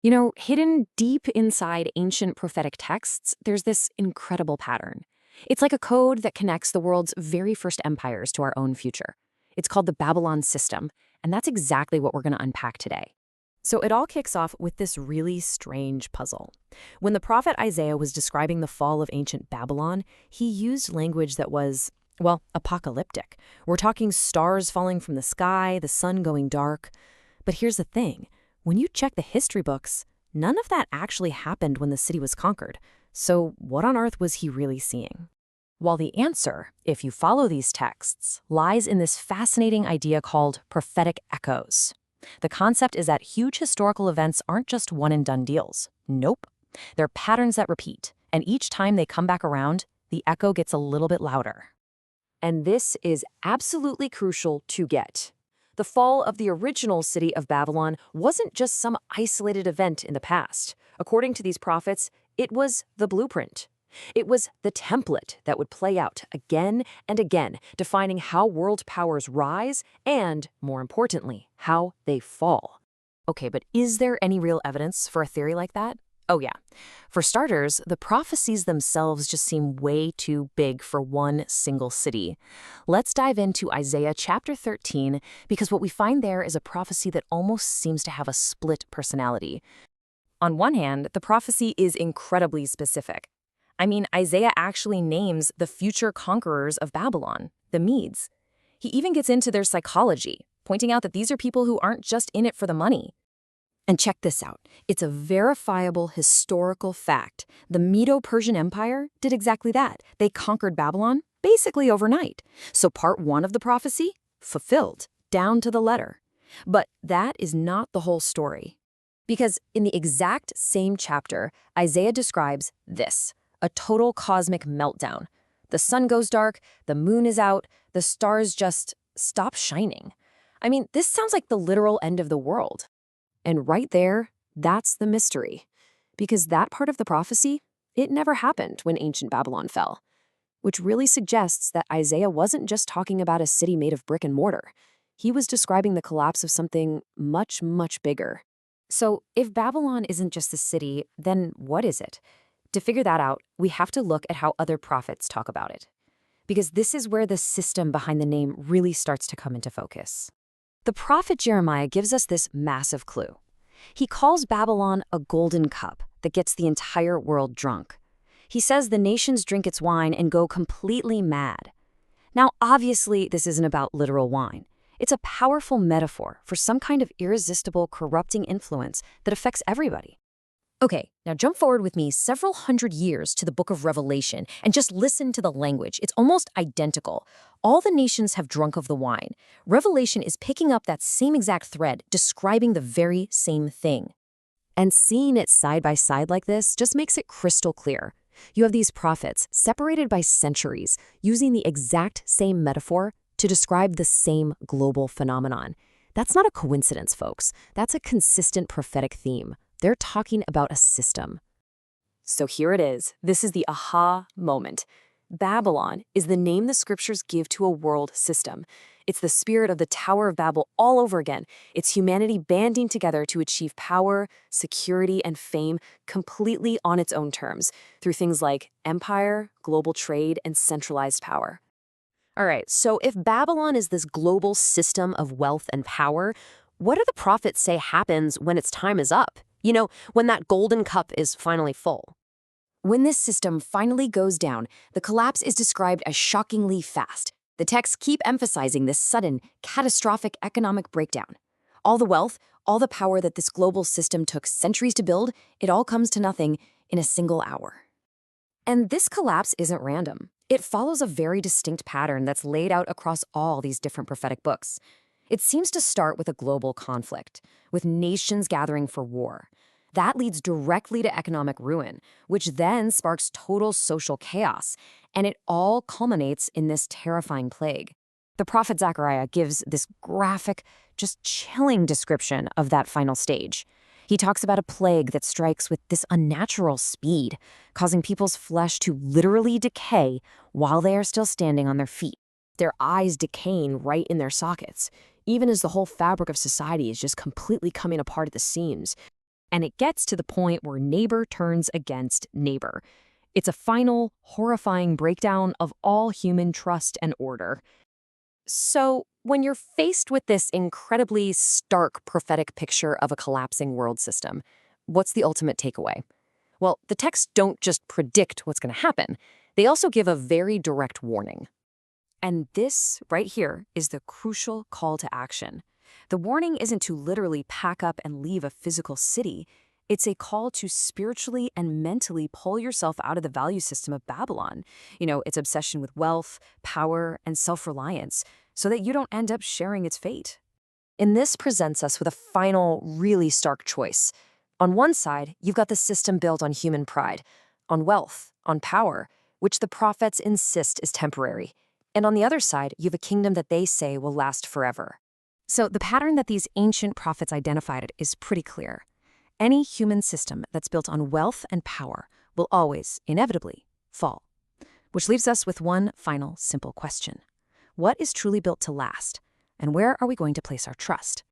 Hidden deep inside ancient prophetic texts, there's this incredible pattern. It's like a code that connects the world's very first empires to our own future. It's called the Babylon system, and that's exactly what we're going to unpack today. So it all kicks off with this really strange puzzle. When the prophet Isaiah was describing the fall of ancient Babylon, he used language that was, well, apocalyptic. We're talking stars falling from the sky, the sun going dark. But here's the thing. When you check the history books, none of that actually happened when the city was conquered. So what on earth was he really seeing? While the answer, if you follow these texts, lies in this fascinating idea called prophetic echoes. The concept is that huge historical events aren't just one-and-done deals. Nope. They're patterns that repeat, and each time they come back around, the echo gets a little bit louder. And this is absolutely crucial to get. The fall of the original city of Babylon wasn't just some isolated event in the past. According to these prophets, it was the blueprint. It was the template that would play out again and again, defining how world powers rise and, more importantly, how they fall. Okay, but is there any real evidence for a theory like that? Oh yeah. For starters, the prophecies themselves just seem way too big for one single city. Let's dive into Isaiah chapter 13, because what we find there is a prophecy that almost seems to have a split personality. On one hand, the prophecy is incredibly specific. Isaiah actually names the future conquerors of Babylon, the Medes. He even gets into their psychology, pointing out that these are people who aren't just in it for the money. And check this out. It's a verifiable historical fact. The Medo-Persian Empire did exactly that. They conquered Babylon basically overnight. So part one of the prophecy, fulfilled, down to the letter. But that is not the whole story. Because in the exact same chapter, Isaiah describes this, a total cosmic meltdown. The sun goes dark, the moon is out, the stars just stop shining. This sounds like the literal end of the world. And right there, that's the mystery. Because that part of the prophecy, it never happened when ancient Babylon fell. Which really suggests that Isaiah wasn't just talking about a city made of brick and mortar. He was describing the collapse of something much, much bigger. So if Babylon isn't just the city, then what is it? To figure that out, we have to look at how other prophets talk about it. Because this is where the system behind the name really starts to come into focus. The prophet Jeremiah gives us this massive clue. He calls Babylon a golden cup that gets the entire world drunk. He says the nations drink its wine and go completely mad. Now, obviously, this isn't about literal wine. It's a powerful metaphor for some kind of irresistible, corrupting influence that affects everybody. Okay, now jump forward with me several hundred years to the book of Revelation and just listen to the language. It's almost identical. All the nations have drunk of the wine. Revelation is picking up that same exact thread, describing the very same thing. And seeing it side by side like this just makes it crystal clear. You have these prophets, separated by centuries, using the exact same metaphor to describe the same global phenomenon. That's not a coincidence, folks. That's a consistent prophetic theme. They're talking about a system. So here it is. This is the aha moment. Babylon is the name the scriptures give to a world system. It's the spirit of the Tower of Babel all over again. It's humanity banding together to achieve power, security, and fame completely on its own terms through things like empire, global trade, and centralized power. All right, so if Babylon is this global system of wealth and power, what do the prophets say happens when its time is up? When that golden cup is finally full. When this system finally goes down, the collapse is described as shockingly fast. The texts keep emphasizing this sudden, catastrophic economic breakdown. All the wealth, all the power that this global system took centuries to build, it all comes to nothing in a single hour. And this collapse isn't random. It follows a very distinct pattern that's laid out across all these different prophetic books. It seems to start with a global conflict, with nations gathering for war. That leads directly to economic ruin, which then sparks total social chaos, and it all culminates in this terrifying plague. The prophet Zechariah gives this graphic, just chilling description of that final stage. He talks about a plague that strikes with this unnatural speed, causing people's flesh to literally decay while they are still standing on their feet. Their eyes decaying right in their sockets, even as the whole fabric of society is just completely coming apart at the seams. And it gets to the point where neighbor turns against neighbor. It's a final, horrifying breakdown of all human trust and order. So, when you're faced with this incredibly stark prophetic picture of a collapsing world system, what's the ultimate takeaway? Well, the texts don't just predict what's going to happen, they also give a very direct warning. And this, right here, is the crucial call to action. The warning isn't to literally pack up and leave a physical city. It's a call to spiritually and mentally pull yourself out of the value system of Babylon, its obsession with wealth, power, and self-reliance, so that you don't end up sharing its fate. And this presents us with a final, really stark choice. On one side, you've got the system built on human pride, on wealth, on power, which the prophets insist is temporary. And on the other side, you have a kingdom that they say will last forever. So the pattern that these ancient prophets identified is pretty clear. Any human system that's built on wealth and power will always, inevitably, fall. Which leaves us with one final, simple question. What is truly built to last? And where are we going to place our trust?